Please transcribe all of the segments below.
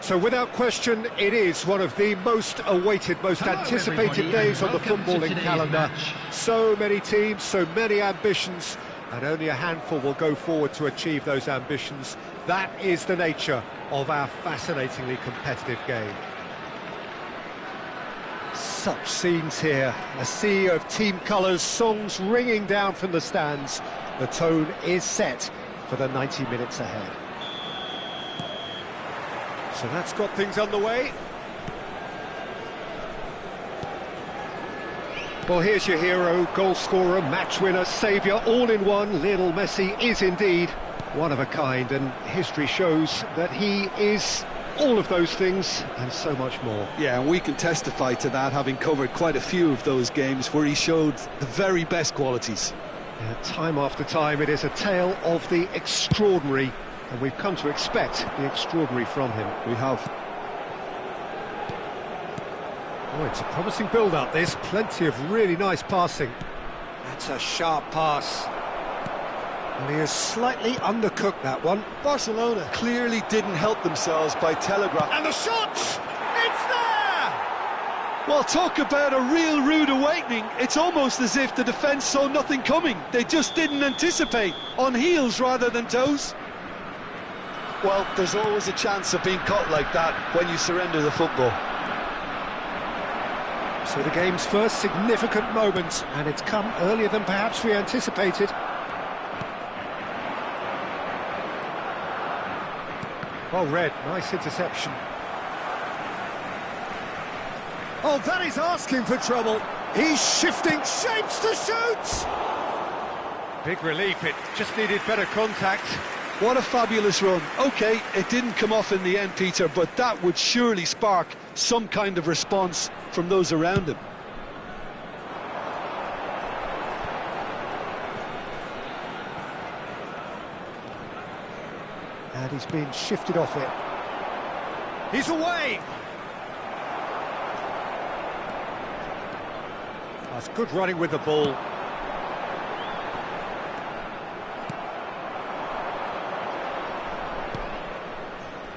So without question, it is one of the most awaited, most anticipated days on the footballing calendar. So many teams, so many ambitions, and only a handful will go forward to achieve those ambitions. That is the nature of our fascinatingly competitive game. Such scenes here, a sea of team colours, songs ringing down from the stands. The tone is set for the 90 minutes ahead. So that's got things underway. Well, here's your hero, goal scorer, match winner, saviour, all in one. Lionel Messi is indeed one of a kind, and history shows that he is all of those things and so much more. Yeah, and we can testify to that, having covered quite a few of those games where he showed the very best qualities. Yeah, time after time, it is a tale of the extraordinary, and we've come to expect the extraordinary from him. We have. Oh, it's a promising build-up, this. Plenty of really nice passing. That's a sharp pass. And he has slightly undercooked that one. Barcelona clearly didn't help themselves by telegraph. And the shot! It's there! Well, talk about a real rude awakening. It's almost as if the defence saw nothing coming. They just didn't anticipate, on heels rather than toes. Well, there's always a chance of being caught like that when you surrender the football. So the game's first significant moment, and it's come earlier than perhaps we anticipated. Oh, Red, nice interception. Oh, that is asking for trouble. He's shifting shapes to shoot! Big relief, it just needed better contact. What a fabulous run. OK, it didn't come off in the end, Peter, but that would surely spark some kind of response from those around him. And he's been shifted off it. He's away! That's good running with the ball.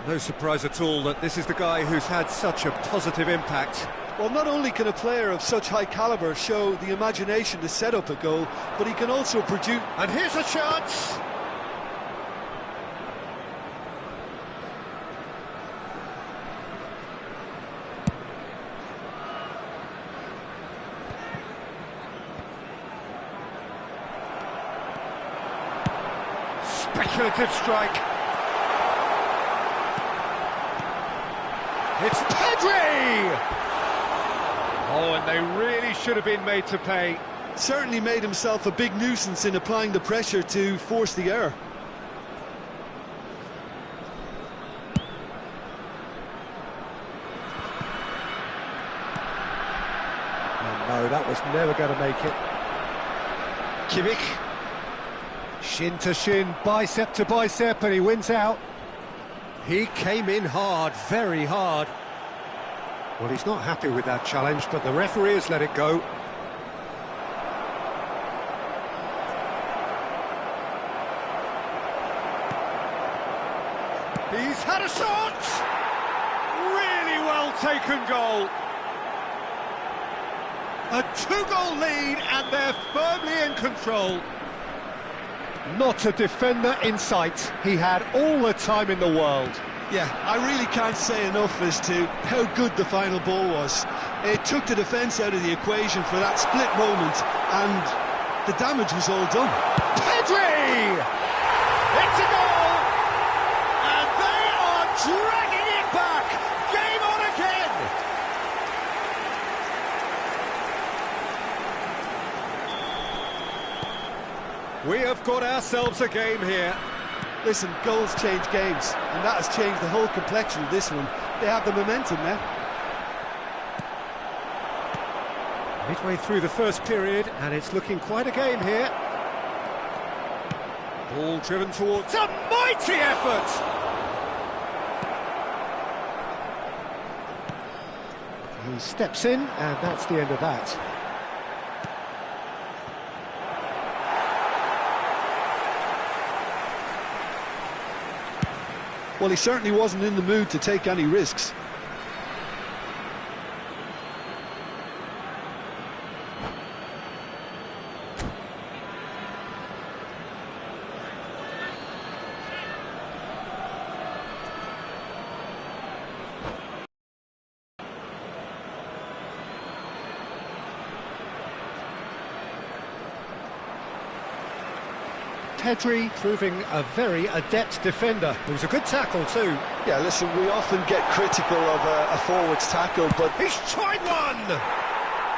No surprise at all that this is the guy who's had such a positive impact. Well, not only can a player of such high calibre show the imagination to set up a goal, but he can also produce... And here's a chance! Speculative strike. It's Pedri! Oh, and they really should have been made to pay. Certainly made himself a big nuisance in applying the pressure to force the error. Oh, no, that was never going to make it. Kimmich. Shin to shin, bicep to bicep, and he wins out. He came in hard, very hard. Well, he's not happy with that challenge, but the referee has let it go. He's had a shot! Really well taken goal. A two-goal lead, and they're firmly in control. Not a defender in sight. He had all the time in the world. Yeah, I really can't say enough as to how good the final ball was. It took the defence out of the equation for that split moment, and the damage was all done. Pedri! It's a goal! And they are dragging it back! Game on again! We have got ourselves a game here. Listen, goals change games, and that has changed the whole complexion of this one. They have the momentum now. Midway through the first period, and it's looking quite a game here. Ball driven towards a mighty effort! He steps in, and that's the end of that. Well, he certainly wasn't in the mood to take any risks. Pedri proving a very adept defender. It was a good tackle too. Yeah, listen, we often get critical of a forward's tackle, but He's tried one!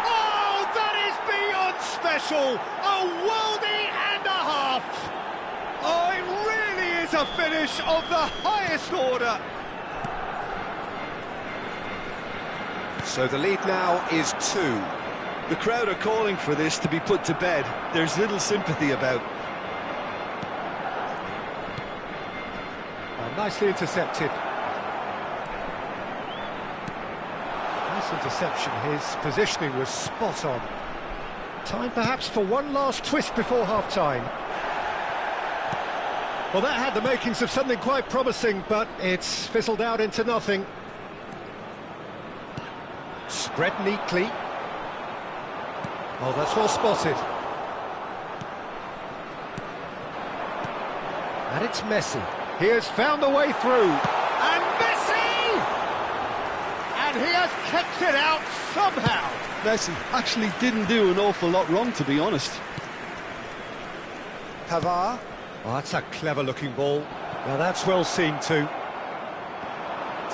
Oh, that is beyond special! A worldie and a half! Oh, it really is a finish of the highest order! So the lead now is 2. the crowd are calling for this to be put to bed. There's little sympathy about. Nicely intercepted. Nice interception. His positioning was spot on. Time perhaps for one last twist before half-time. Well, that had the makings of something quite promising, but it's fizzled out into nothing. Spread neatly. Oh, that's well spotted. And it's Messi. He has found a way through. And Messi! And he has kept it out somehow. Messi actually didn't do an awful lot wrong, to be honest. Pavard. Oh, that's a clever-looking ball. Now that's well seen too.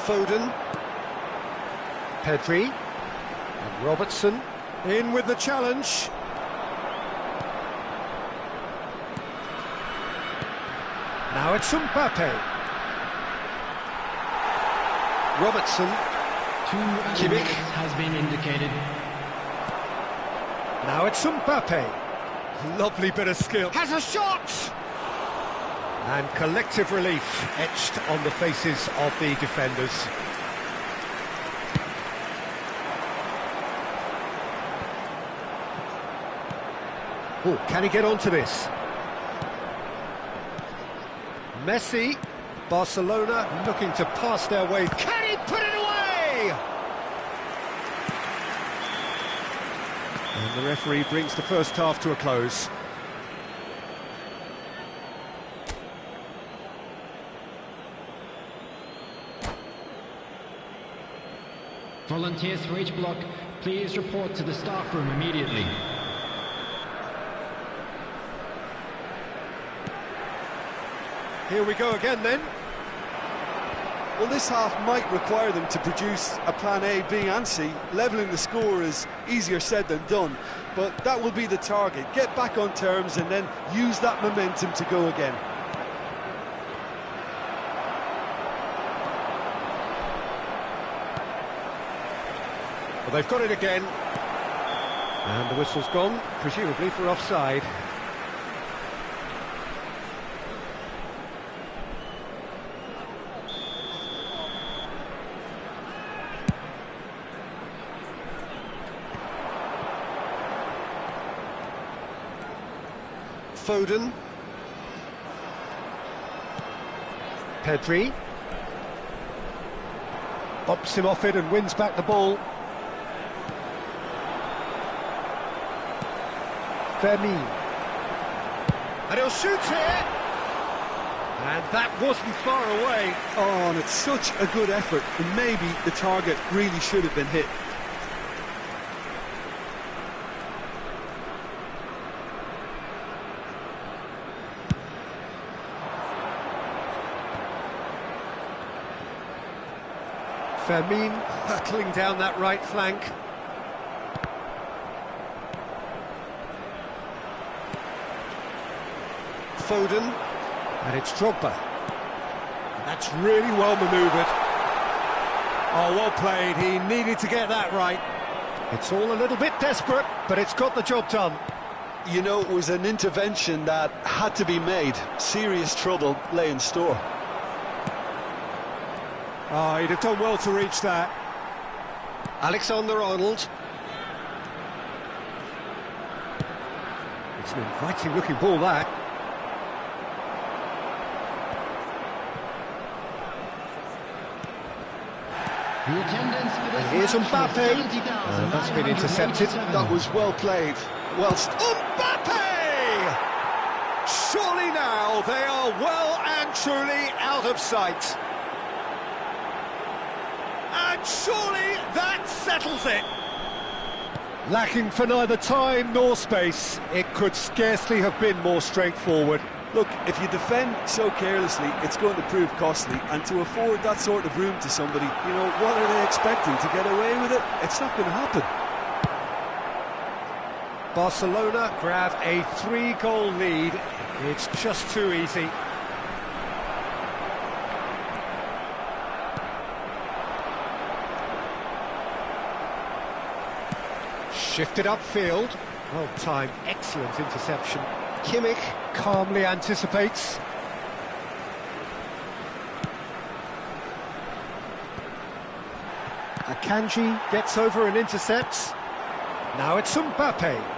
Foden. Pedri. And Robertson. In with the challenge. Now it's Mbappe. Robertson. Kimmich has been indicated. Now it's Mbappe. Lovely bit of skill. Has a shot! And collective relief etched on the faces of the defenders. Oh, can he get onto this? Messi, Barcelona looking to pass their way. Can he put it away? And the referee brings the first half to a close. Volunteers for each block, please report to the staff room immediately. Here we go again then. Well, this half might require them to produce a plan A, B and C. Levelling the score is easier said than done, but that will be the target. Get back on terms and then use that momentum to go again. Well, they've got it again. And the whistle's gone, presumably for offside. Foden. Pedri. Bops him off it and wins back the ball. Fermin. And he'll shoot here. And that wasn't far away. Oh, and it's such a good effort, and maybe the target really should have been hit. Fermin hurtling down that right flank. Foden, and it's Drogba. And that's really well manoeuvred. Oh, well played, he needed to get that right. It's all a little bit desperate, but it's got the job done. You know, it was an intervention that had to be made. Serious trouble lay in store. Oh, he'd have done well to reach that. Alexander-Arnold. It's an inviting looking ball, that. The attendance for this And here's match was Mbappe. 70,987. That's been intercepted. That was well played. Well, Mbappe! Surely now they are well and truly out of sight. And surely that settles it. Lacking for neither time nor space, it could scarcely have been more straightforward. look, if you defend so carelessly, it's going to prove costly. And to afford that sort of room to somebody, you know, what are they expecting? To get away with it? It's not going to happen. Barcelona grab a 3-goal lead. It's just too easy. Shifted upfield. Well timed, excellent interception. Kimmich calmly anticipates. Akanji gets over and intercepts. Now it's Mbappe.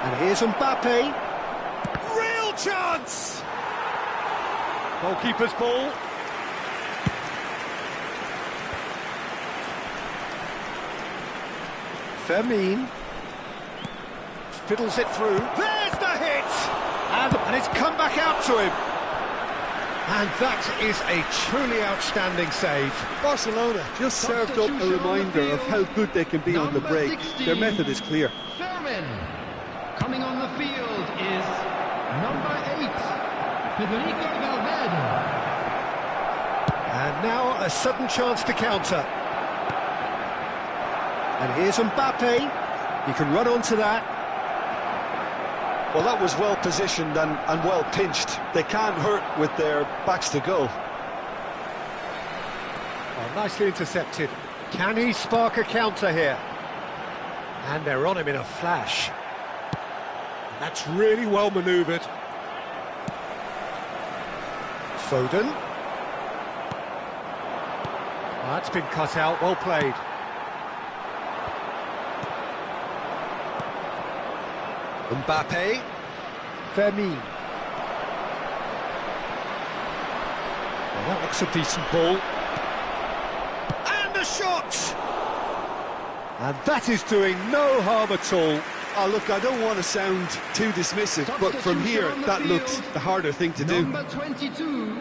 And here's Mbappe. Real chance! Goalkeeper's ball. Fermin fiddles it through. There's the hit! And it's come back out to him. And that is a truly outstanding save. Barcelona just served up a reminder of how good they can be on the break. Their method is clear. Fermin. Coming on the field is number 8, Federico Valverde. And now a sudden chance to counter. And here's Mbappe. He can run onto that. Well, that was well positioned and well pinched. They can't hurt with their backs to goal. Oh, nicely intercepted. Can he spark a counter here? And they're on him in a flash. That's really well manoeuvred. Foden. Oh, that's been cut out, well played. Mbappe. Fermin. Well, that looks a decent ball. And a shot! And that is doing no harm at all. Oh, look, I don't want to sound too dismissive, but from here, that looked the harder thing to do. Number 22.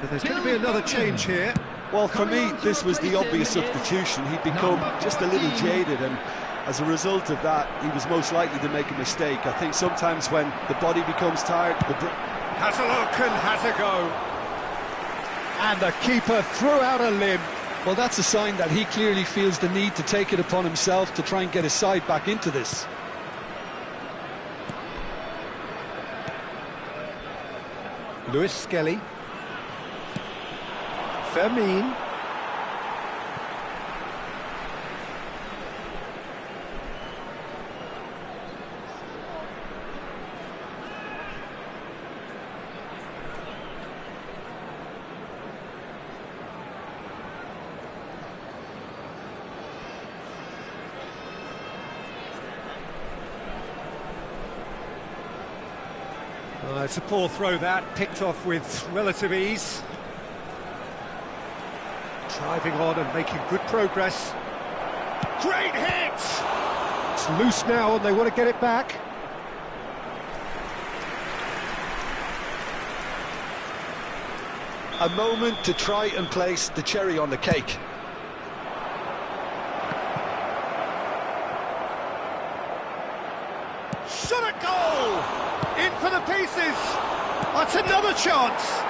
So there's going to be another change here. Well, for me, this was the obvious substitution. He'd become just a little jaded, and as a result of that, he was most likely to make a mistake. I think sometimes when the body becomes tired, Has a look and has a go. And the keeper threw out a limb. well, that's a sign that he clearly feels the need to take it upon himself to try and get his side back into this. Luis Skelly. Fermin. It's a poor throw that, picked off with relative ease. Driving on and making good progress. Great hit! It's loose now and they want to get it back. A moment to try and place the cherry on the cake. Shot at goal! In for the pieces! That's another chance!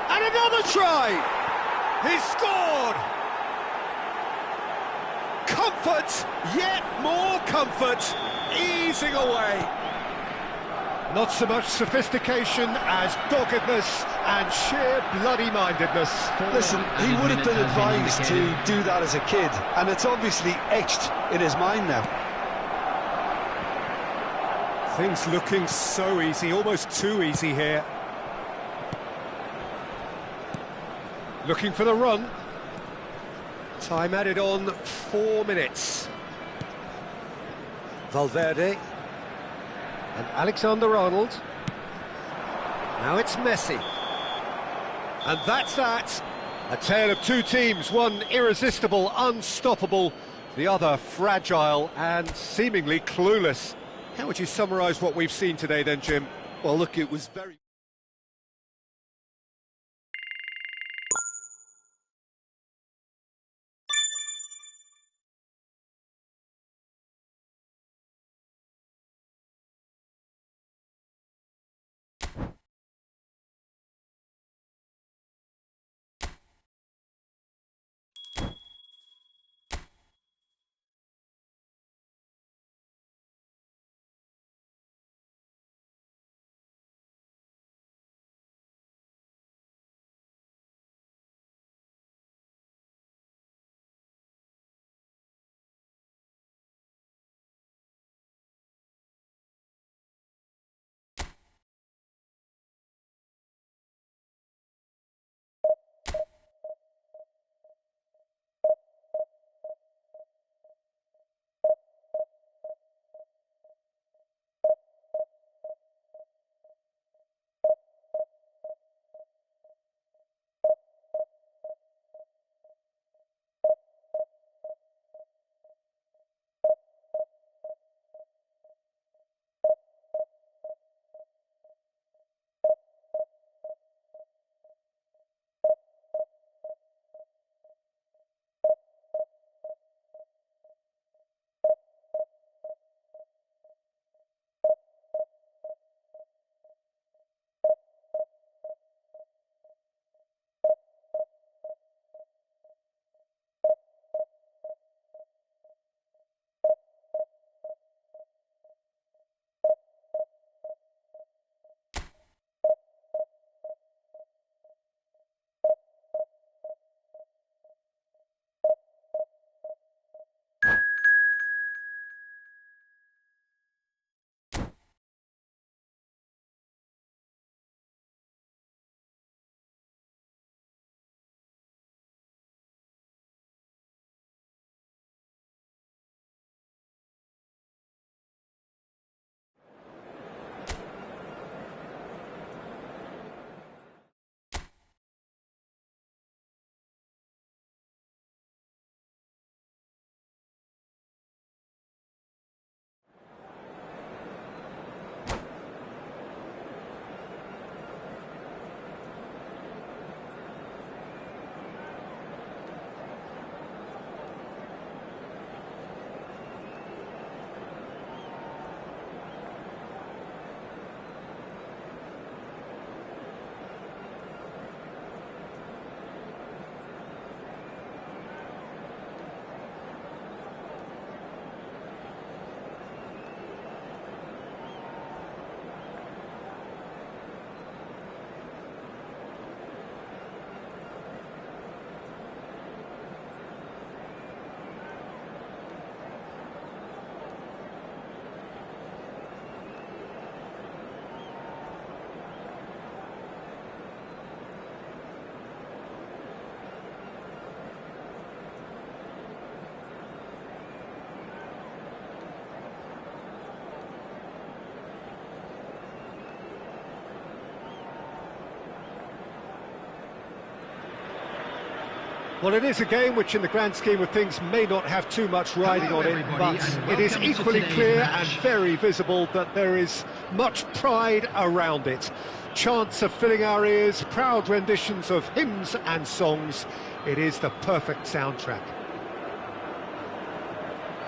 And another try! He's scored! Comfort, yet more comfort, easing away. Not so much sophistication as doggedness and sheer bloody-mindedness. Listen, he would have been advised to do that as a kid, and it's obviously etched in his mind now. Things looking so easy, almost too easy here. Looking for the run. Time added on 4 minutes. Valverde. And Alexander-Arnold. Now it's Messi. And that's that. A tale of two teams, one irresistible, unstoppable, the other fragile and seemingly clueless. How would you summarise what we've seen today then, Jim? Well, look, it was very... Well, it is a game which, in the grand scheme of things, may not have too much riding on it, but it is equally clear and very visible that there is much pride around it. Chants are filling our ears, proud renditions of hymns and songs. It is the perfect soundtrack.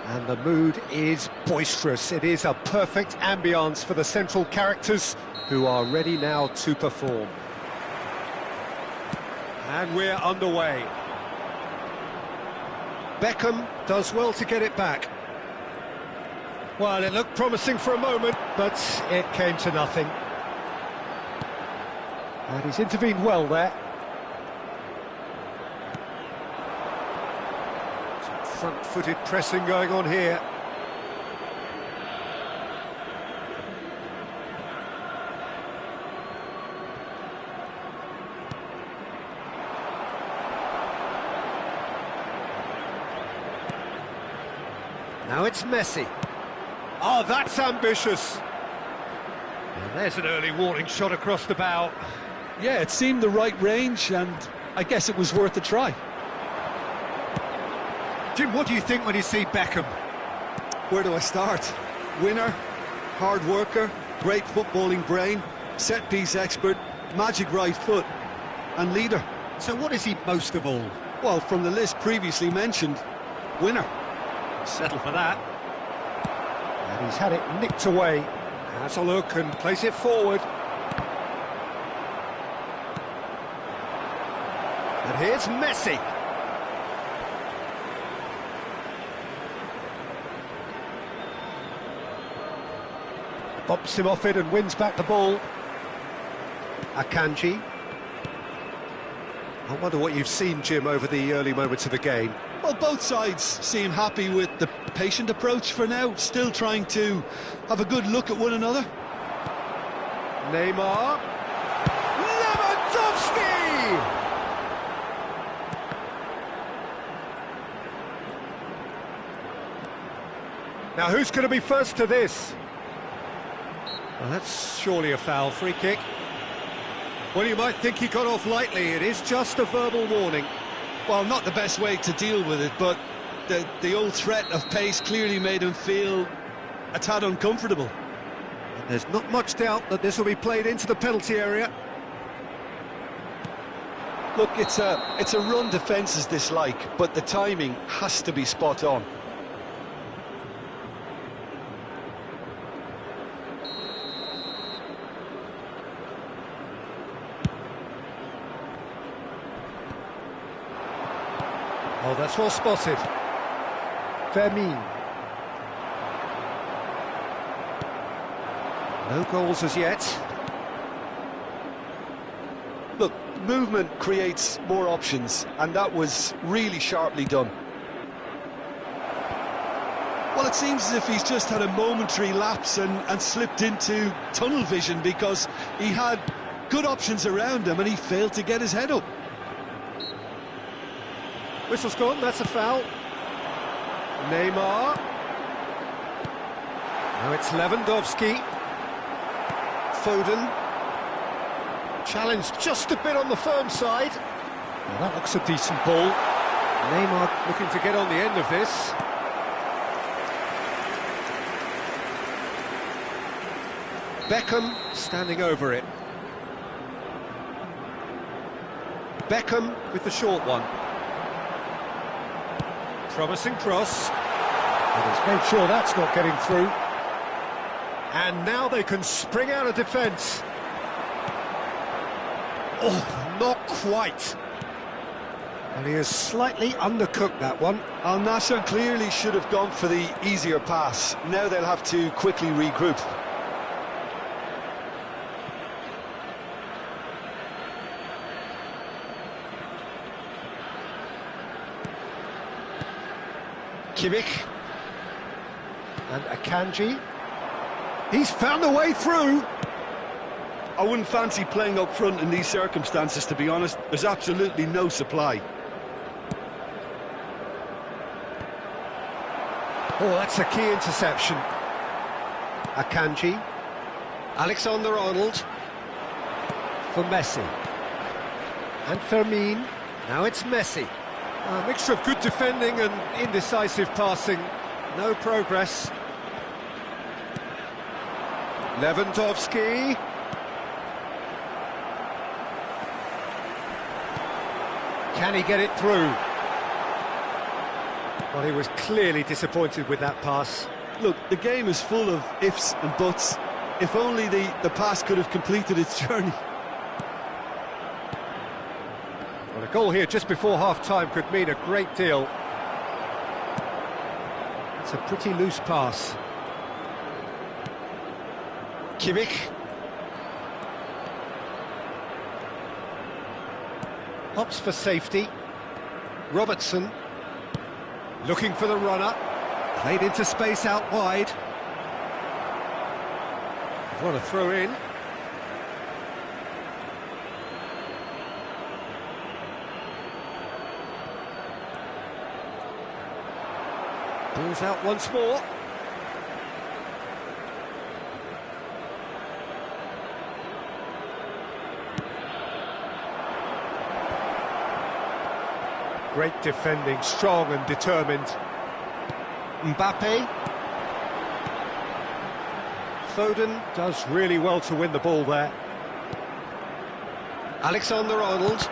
And the mood is boisterous. It is a perfect ambience for the central characters who are ready now to perform. And we're underway. Beckham does well to get it back. Well, it looked promising for a moment, but it came to nothing. And he's intervened well there. Some front-footed pressing going on here. Now it's Messi. Oh, that's ambitious. There's an early warning shot across the bow. Yeah, it seemed the right range, and I guess it was worth a try. Jim, what do you think when you see Beckham? Where do I start? Winner, hard worker, great footballing brain, set-piece expert, magic right foot, and leader. So what is he most of all? Well, from the list previously mentioned, winner. Settle for that. And he's had it nicked away. Has a look and plays it forward. And here's Messi. Bumps him off it and wins back the ball. Akanji. I wonder what you've seen, Jim, over the early moments of the game. Well, both sides seem happy with the patient approach for now, still trying to have a good look at one another. Neymar. Lewandowski! Now, who's going to be first to this? Well, that's surely a foul. Free kick. Well, you might think he got off lightly. It is just a verbal warning. Well, not the best way to deal with it, but the old threat of pace clearly made him feel a tad uncomfortable. And there's not much doubt that this will be played into the penalty area. Look, it's a run defence's dislike, but the timing has to be spot on. Oh, that's well spotted. Fermin. No goals as yet. Look, movement creates more options, and that was really sharply done. Well, it seems as if he's just had a momentary lapse and slipped into tunnel vision, because he had good options around him and he failed to get his head up. Whistle's gone, that's a foul. Neymar. Now it's Lewandowski. Foden. Challenged just a bit on the firm side. Well, that looks a decent ball. Neymar looking to get on the end of this. Beckham standing over it. Beckham with the short one. Promising cross. And he's made sure that's not getting through. And now they can spring out of defence. Oh, not quite. And he has slightly undercooked that one. Al Nassr clearly should have gone for the easier pass. Now they'll have to quickly regroup. Kimmich. And Akanji. He's found a way through. I wouldn't fancy playing up front in these circumstances, to be honest. There's absolutely no supply. Oh, that's a key interception. Akanji. Alexander-Arnold. For Messi. And Fermin. Now it's Messi. A mixture of good defending and indecisive passing. No progress. Lewandowski. Can he get it through? Well, he was clearly disappointed with that pass. Look, the game is full of ifs and buts. If only the pass could have completed its journey. Well, a goal here just before half-time could mean a great deal. It's a pretty loose pass. Kimmich. Hops for safety. Robertson. Looking for the runner. Played into space out wide. What a throw in. Ball's out once more. Great defending, strong and determined. Mbappe. Foden does really well to win the ball there. Alexander-Arnold.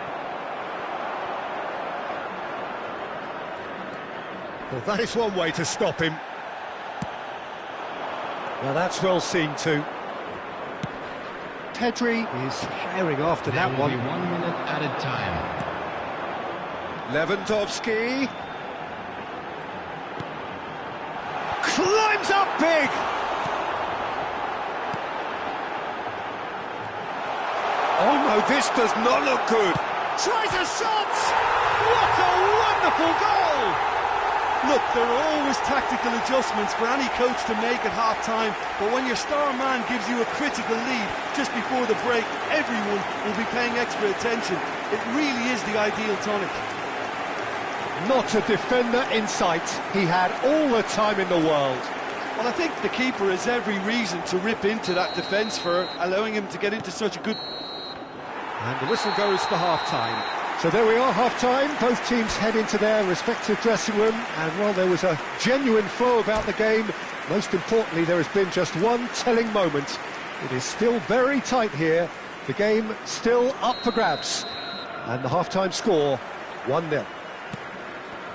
Well, that is one way to stop him. Now that's well seen too. Pedri is herring after There that will one. be 1 minute added time. Lewandowski. Climbs up big! Oh no, this does not look good. Tries a shot! What a wonderful goal! Look, there are always tactical adjustments for any coach to make at half-time, but when your star man gives you a critical lead just before the break, everyone will be paying extra attention. It really is the ideal tonic. Not a defender in sight. He had all the time in the world. Well, I think the keeper has every reason to rip into that defence for allowing him to get into such a good... And the whistle goes for half-time. So there we are, half-time. Both teams head into their respective dressing room, and while there was a genuine flow about the game, most importantly, there has been just one telling moment. It is still very tight here. The game still up for grabs. And the half-time score, 1-0.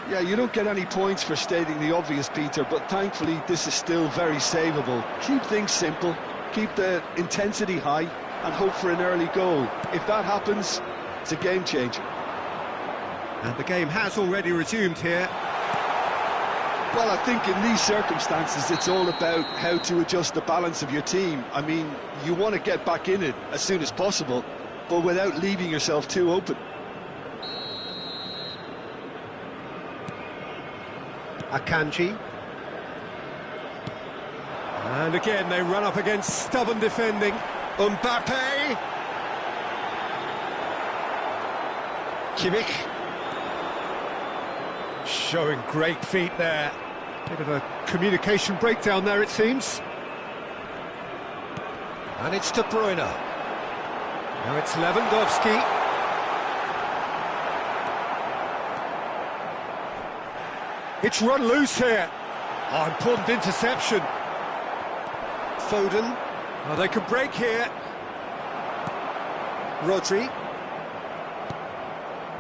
Yeah, you don't get any points for stating the obvious, Peter, but thankfully this is still very savable. Keep things simple, keep the intensity high, and hope for an early goal. If that happens, it's a game changer. And the game has already resumed here. Well, I think in these circumstances it's all about how to adjust the balance of your team. I mean, you want to get back in it as soon as possible, but without leaving yourself too open. Akanji. And again they run up against stubborn defending. Mbappe. Kimmich. Showing great feet there. Bit of a communication breakdown there, it seems. And it's De Bruyne. Now it's Lewandowski. It's run loose here. Oh, important interception. Foden. Oh, they could break here. Rodri.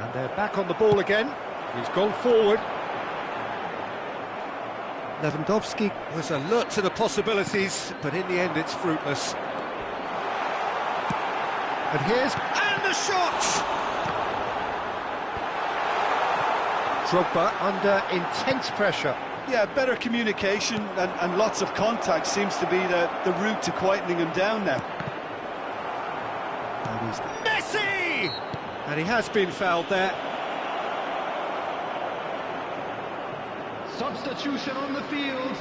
And they're back on the ball again. He's gone forward. Lewandowski was alert to the possibilities, but in the end it's fruitless. And here's... and the shot! Drogba under intense pressure. Yeah, better communication and lots of contact seems to be the route to quietening him down now. And he's Messi! And he has been fouled there. Substitution on the field.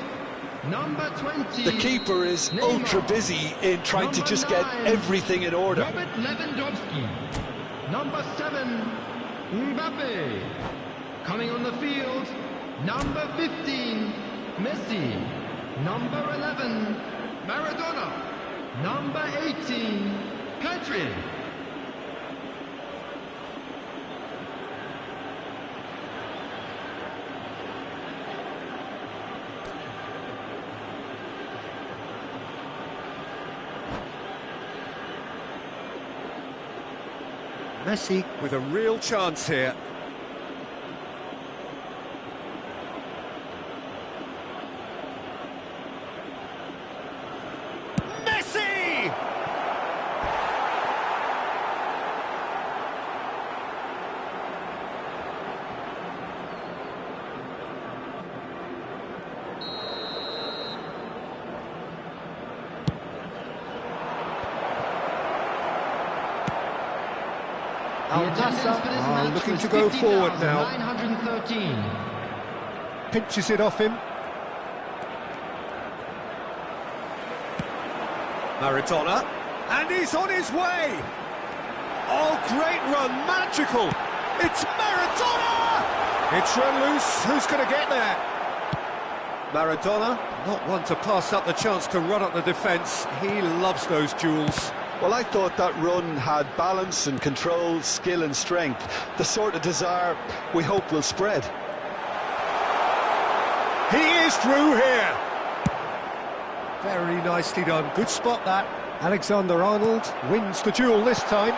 Number 20. The keeper is Neymar. ultra busy in trying to just get 9, everything in order. Robert Lewandowski. Number 7, Mbappe. Coming on the field, number 15, Messi. Number 11, Maradona. Number 18, Pedri. Messi with a real chance here. Messi! Al-Nassr are looking to go forward now. 913. Pinches it off him. Maradona, and he's on his way! Oh, great run, magical! It's Maradona! It's run loose, who's going to get there? Maradona, not one to pass up the chance to run up the defence. He loves those duels. Well, I thought that run had balance and control, skill and strength. The sort of desire we hope will spread. He is through here. Very nicely done. Good spot that. Alexander-Arnold wins the duel this time.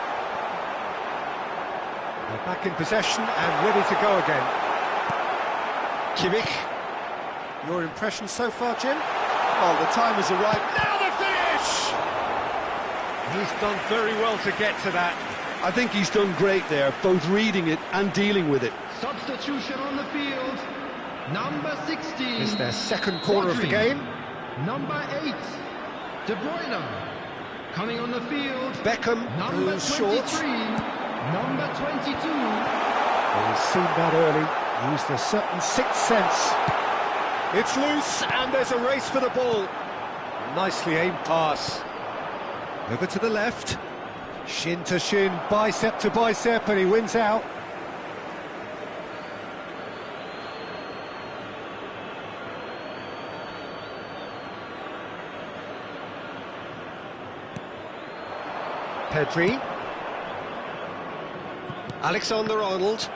They're back in possession and ready to go again. Kimmich. Your impression so far, Jim? Well, the time has arrived. Now the finish! He's done very well to get to that. I think he's done great there, both reading it and dealing with it. Substitution on the field. Number 16. It's their second corner of the game. Number 8. De Bruyne. Coming on the field. Beckham, Number who's 23. short. Number 22. He's seen that early. Used a certain sixth sense. It's loose, and there's a race for the ball. Nicely aimed pass. Over to the left. Shin to shin, bicep to bicep, and he wins out. Pedri. Alexander-Arnold.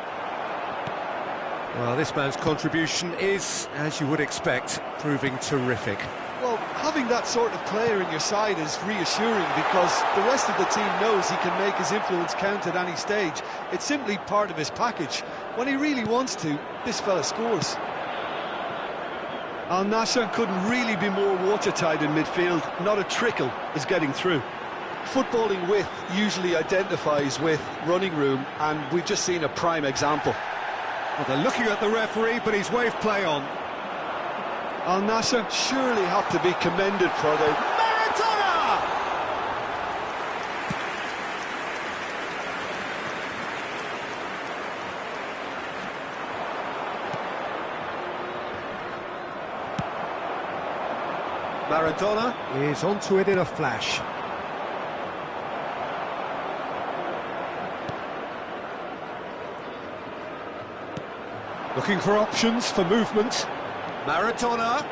Well, this man's contribution is, as you would expect, proving terrific. Well, having that sort of player in your side is reassuring because the rest of the team knows he can make his influence count at any stage. It's simply part of his package. When he really wants to, this fella scores. Al Nassr couldn't really be more watertight in midfield. Not a trickle is getting through. Footballing width usually identifies with running room, and we've just seen a prime example. Well, they're looking at the referee, but he's waved play on. Al Nassr surely have to be commended for their... Maradona! Maradona is onto it in a flash. Looking for options for movement. Maradona.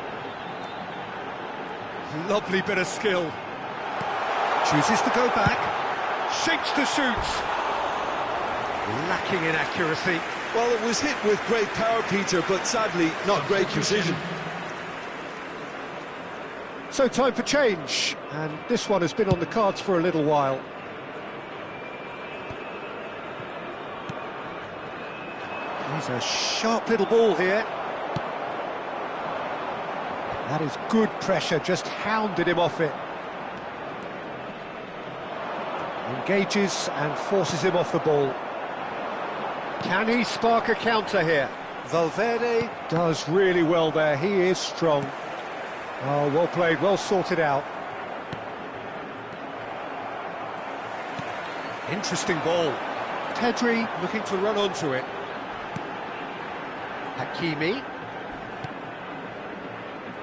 Lovely bit of skill. Chooses to go back. Shapes to shoot. Lacking in accuracy. Well, it was hit with great power, Peter, but sadly not great precision. So time for change, and this one has been on the cards for a little while. He's a sharp little ball here. That is good pressure, just hounded him off it. Engages and forces him off the ball. Can he spark a counter here? Valverde does really well there, he is strong. Oh, well played, well sorted out. Interesting ball. Pedri looking to run onto it. Hakimi.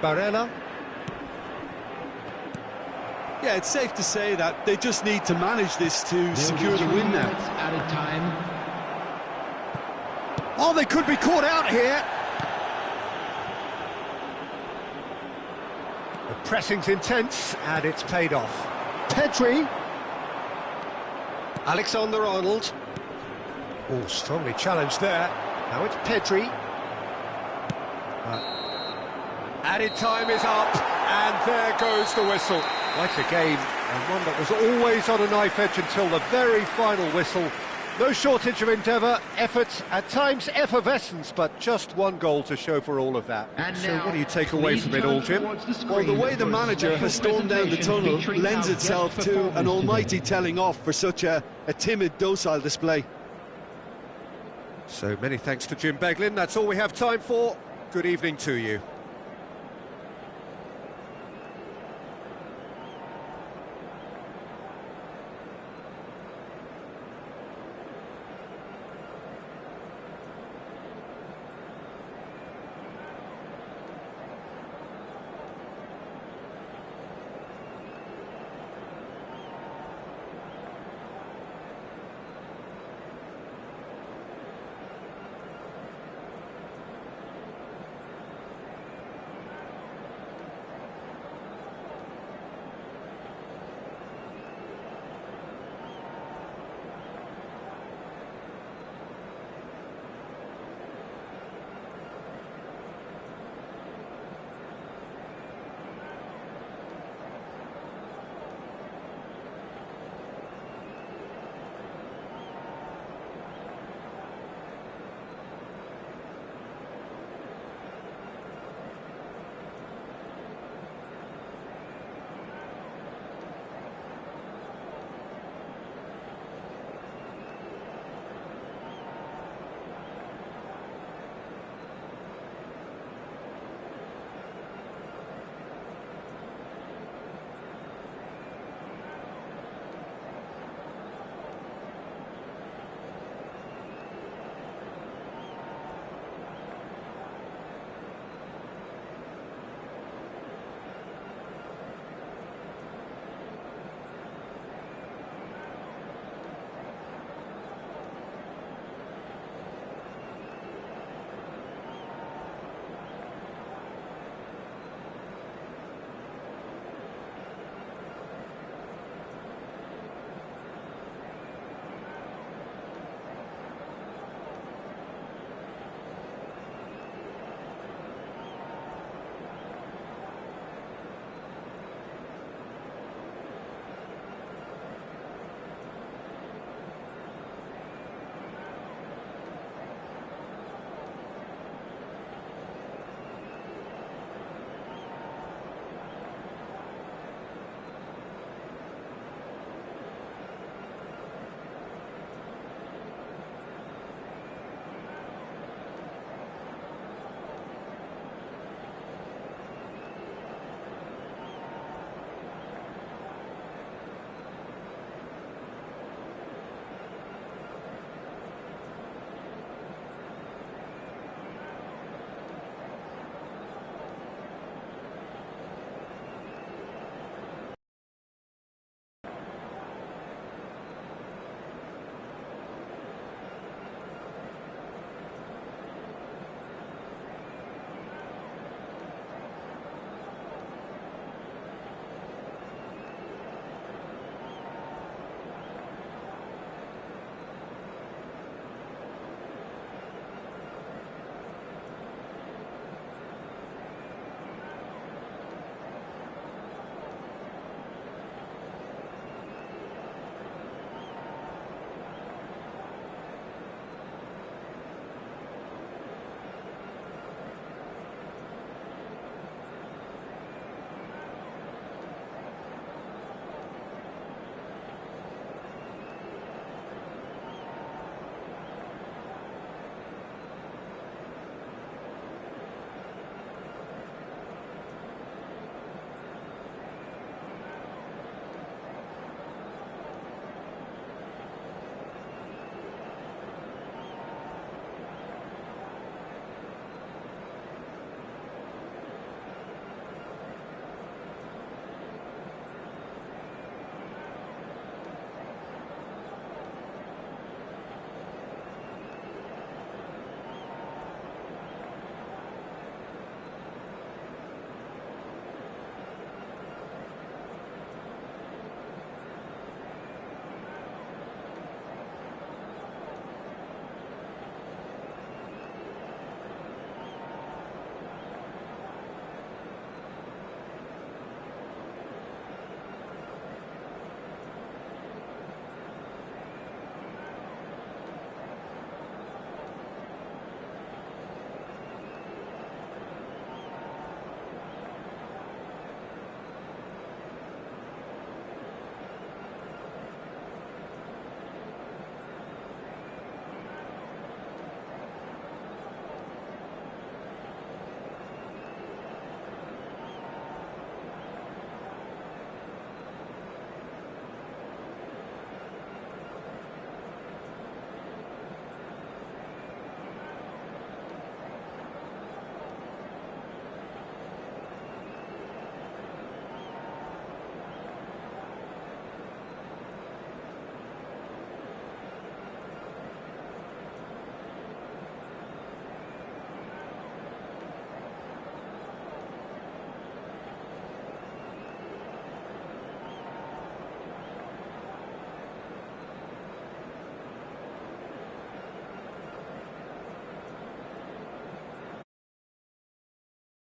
Barella. Yeah, it's safe to say that they just need to manage this to secure the win now. Added time. Oh, they could be caught out here. The pressing's intense, and it's paid off. Pedri. Alexander-Arnold. Oh, strongly challenged there. Now it's Pedri. Added time is up, and there goes the whistle. Quite a game, and one that was always on a knife edge until the very final whistle. No shortage of endeavour, effort, at times effervescence, but just one goal to show for all of that. And so now, what do you take away from it all, Jim? Well, the way the manager has stormed down the tunnel lends itself to an almighty telling off for such a timid, docile display. So many thanks to Jim Beglin. That's all we have time for. Good evening to you.